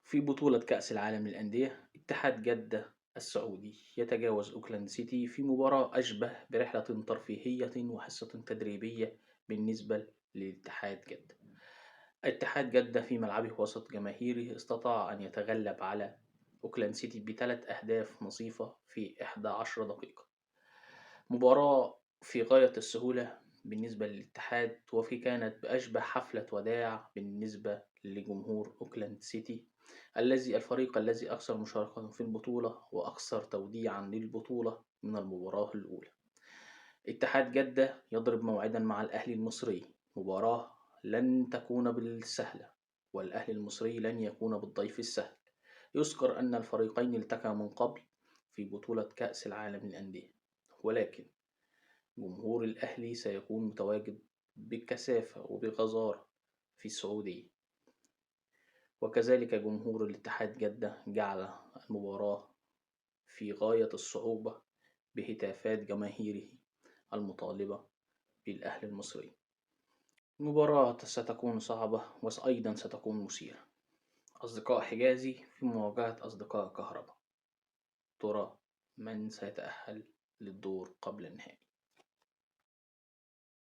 في بطولة كأس العالم للأندية، اتحاد جدة السعودي يتجاوز أوكلاند سيتي في مباراة أشبه برحلة ترفيهية وحصة تدريبية بالنسبة لاتحاد جدة. اتحاد جدة في ملعبه وسط جماهيره استطاع أن يتغلب على أوكلاند سيتي بثلاث أهداف نظيفة في 11 دقيقة. مباراة في غاية السهولة بالنسبة للاتحاد، وفي كانت بأشبه حفلة وداع بالنسبة لجمهور أوكلاند سيتي، الفريق الذي أكثر مشاركة في البطولة وأكثر توديعا للبطولة من المباراة الأولى. اتحاد جدة يضرب موعدا مع الأهلي المصري، مباراة لن تكون بالسهلة، والأهلي المصري لن يكون بالضيف السهل. يذكر أن الفريقين التقيا من قبل في بطولة كأس العالم للأندية، ولكن جمهور الأهلي سيكون متواجد بكثافة وبغزارة في السعودية، وكذلك جمهور الاتحاد جدة جعل المباراة في غاية الصعوبة بهتافات جماهيره المطالبة بالأهلي المصري. المباراة ستكون صعبة وأيضا ستكون مثيرة. أصدقاء حجازي في مواجهة أصدقاء كهرباء، ترى من سيتأهل للدور قبل النهائي؟